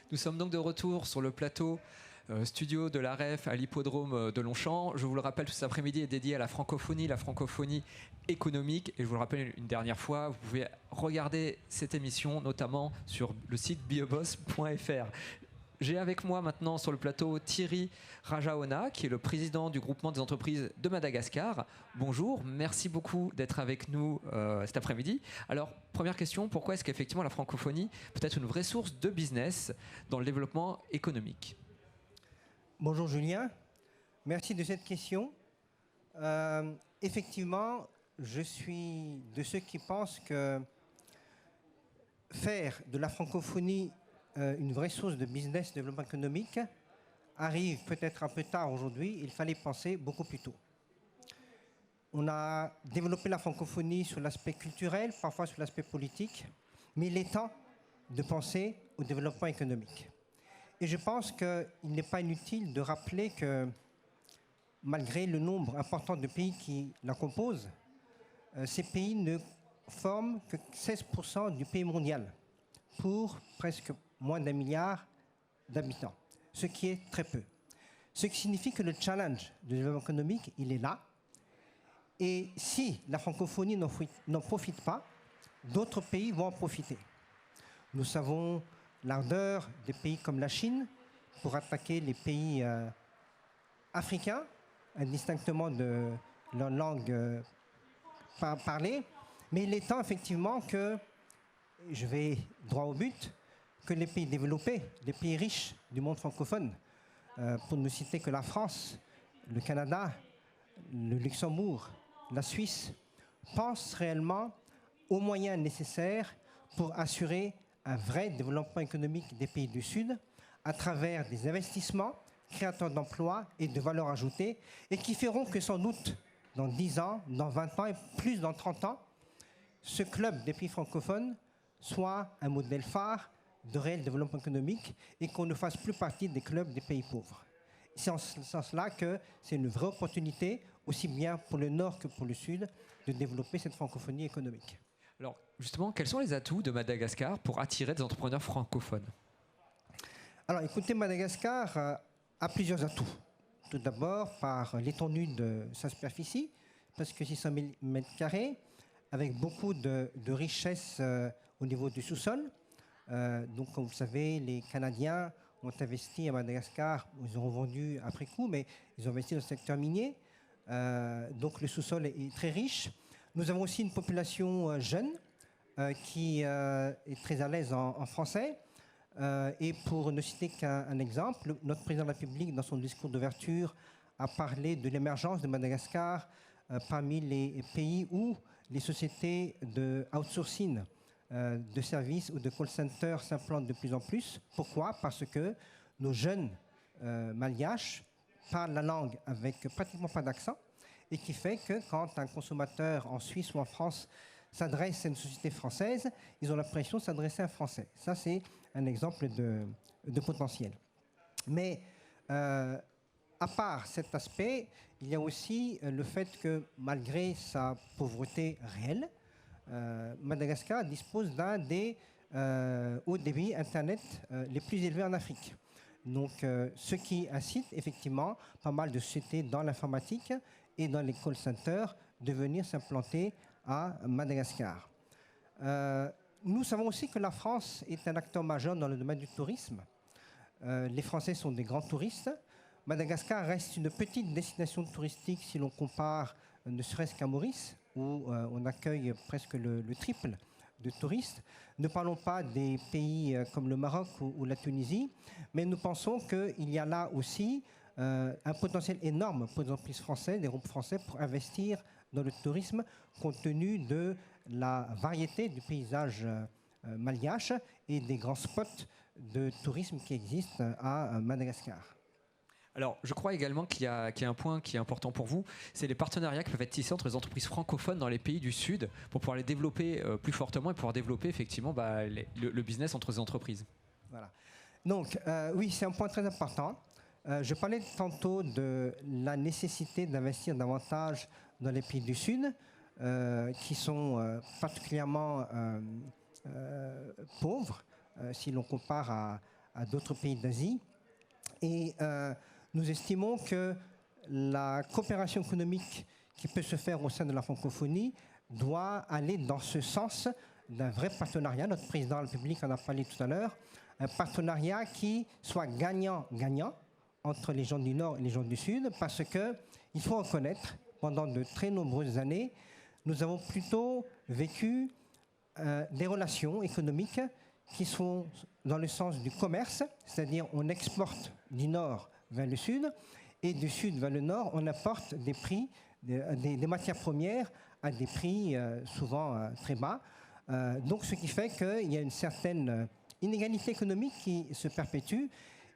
Nous sommes donc de retour sur le plateau studio de l'AREF à l'hippodrome de Longchamp. Je vous le rappelle, tout cet après-midi est dédié à la francophonie économique. Et je vous le rappelle une dernière fois, vous pouvez regarder cette émission notamment sur le site bioboss.fr. J'ai avec moi maintenant sur le plateau Thierry Rajaona, qui est le président du groupement des entreprises de Madagascar. Bonjour, merci beaucoup d'être avec nous cet après-midi. Alors, première question, pourquoi est-ce qu'effectivement la francophonie peut être une vraie source de business dans le développement économique ? Bonjour Julien, merci de cette question. Effectivement, je suis de ceux qui pensent que faire de la francophonie une vraie source de business, de développement économique, arrive peut-être un peu tard aujourd'hui. Il fallait penser beaucoup plus tôt. On a développé la francophonie sur l'aspect culturel, parfois sur l'aspect politique, mais il est temps de penser au développement économique. Et je pense qu'il n'est pas inutile de rappeler que malgré le nombre important de pays qui la composent, ces pays ne forment que 16% du PIB mondial pour presque moins d'1 milliard d'habitants, ce qui est très peu. Ce qui signifie que le challenge du développement économique, il est là. Et si la francophonie n'en profite pas, d'autres pays vont en profiter. Nous savons l'ardeur des pays comme la Chine pour attaquer les pays africains, indistinctement de leur langue parlée. Mais il est temps effectivement que, je vais droit au but, que les pays développés, les pays riches du monde francophone, pour ne citer que la France, le Canada, le Luxembourg, la Suisse, pensent réellement aux moyens nécessaires pour assurer un vrai développement économique des pays du Sud à travers des investissements créateurs d'emplois et de valeur ajoutée et qui feront que sans doute dans 10 ans, dans 20 ans et plus dans 30 ans, ce club des pays francophones soit un modèle phare de réel développement économique et qu'on ne fasse plus partie des clubs des pays pauvres. C'est en ce sens-là que c'est une vraie opportunité, aussi bien pour le Nord que pour le Sud, de développer cette francophonie économique. Alors, justement, quels sont les atouts de Madagascar pour attirer des entrepreneurs francophones ? Alors, écoutez, Madagascar a plusieurs atouts. Tout d'abord, par l'étendue de sa superficie, presque 600 000 m², avec beaucoup de richesses au niveau du sous-sol. Donc, comme vous le savez, les Canadiens ont investi à Madagascar, ils ont vendu après coup, mais ils ont investi dans le secteur minier. Donc, le sous-sol est très riche. Nous avons aussi une population jeune qui est très à l'aise en français. Et pour ne citer qu'un exemple, notre président de la République, dans son discours d'ouverture, a parlé de l'émergence de Madagascar parmi les pays où les sociétés de outsourcing de services ou de call centers s'implantent de plus en plus. Pourquoi ? Parce que nos jeunes malgaches parlent la langue avec pratiquement pas d'accent et qui fait que quand un consommateur en Suisse ou en France s'adresse à une société française, ils ont l'impression de s'adresser à un Français. Ça, c'est un exemple de potentiel. Mais à part cet aspect, il y a aussi le fait que malgré sa pauvreté réelle, Madagascar dispose d'un des hauts débits Internet les plus élevés en Afrique. Donc, ce qui incite effectivement pas mal de sociétés dans l'informatique et dans les call centers de venir s'implanter à Madagascar. Nous savons aussi que la France est un acteur majeur dans le domaine du tourisme. Les Français sont des grands touristes. Madagascar reste une petite destination touristique si l'on compare ne serait-ce qu'à Maurice, où on accueille presque le triple de touristes. Ne parlons pas des pays comme le Maroc ou la Tunisie, mais nous pensons qu'il y a là aussi un potentiel énorme pour les entreprises françaises, des groupes français, pour investir dans le tourisme, compte tenu de la variété du paysage malgache et des grands spots de tourisme qui existent à Madagascar. Alors, je crois également qu'il y a un point qui est important pour vous, c'est les partenariats qui peuvent être tissés entre les entreprises francophones dans les pays du Sud pour pouvoir les développer plus fortement et pouvoir développer effectivement le business entre ces entreprises. Voilà. Donc, oui, c'est un point très important. Je parlais tantôt de la nécessité d'investir davantage dans les pays du Sud, qui sont particulièrement pauvres, si l'on compare à à d'autres pays d'Asie. Et nous estimons que la coopération économique qui peut se faire au sein de la francophonie doit aller dans ce sens d'un vrai partenariat. Notre président de la République en a parlé tout à l'heure. Un partenariat qui soit gagnant-gagnant entre les gens du Nord et les gens du Sud, parce qu'il faut reconnaître, pendant de très nombreuses années, nous avons plutôt vécu des relations économiques qui sont dans le sens du commerce, c'est-à-dire on exporte du Nord vers le Sud, et du Sud vers le Nord, on apporte des prix, des matières premières à des prix souvent très bas. Donc ce qui fait qu'il y a une certaine inégalité économique qui se perpétue.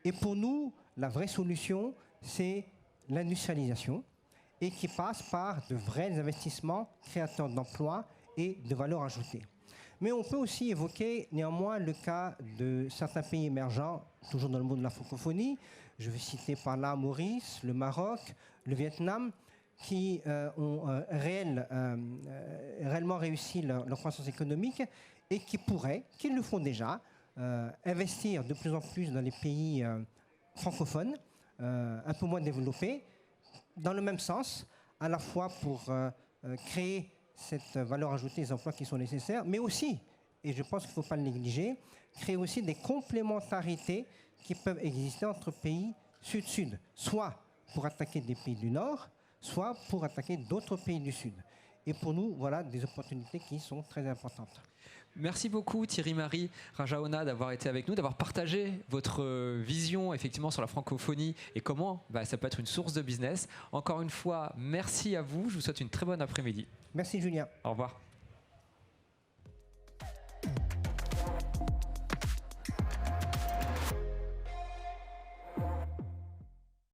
Et pour nous, la vraie solution, c'est l'industrialisation et qui passe par de vrais investissements créateurs d'emplois et de valeur ajoutée. Mais on peut aussi évoquer néanmoins le cas de certains pays émergents, toujours dans le monde de la francophonie. Je vais citer par là Maurice, le Maroc, le Vietnam, qui ont réellement réussi leur croissance économique et qui pourraient, qui le font déjà, investir de plus en plus dans les pays francophones, un peu moins développés, dans le même sens, à la fois pour créer cette valeur ajoutée, les emplois qui sont nécessaires, mais aussi, et je pense qu'il ne faut pas le négliger, créer aussi des complémentarités qui peuvent exister entre pays sud-sud, soit pour attaquer des pays du Nord, soit pour attaquer d'autres pays du Sud. Et pour nous, voilà des opportunités qui sont très importantes. Merci beaucoup Thierry-Marie Rajaona d'avoir été avec nous, d'avoir partagé votre vision effectivement sur la francophonie et comment ça peut être une source de business. Encore une fois, merci à vous. Je vous souhaite une très bonne après-midi. Merci Julien. Au revoir.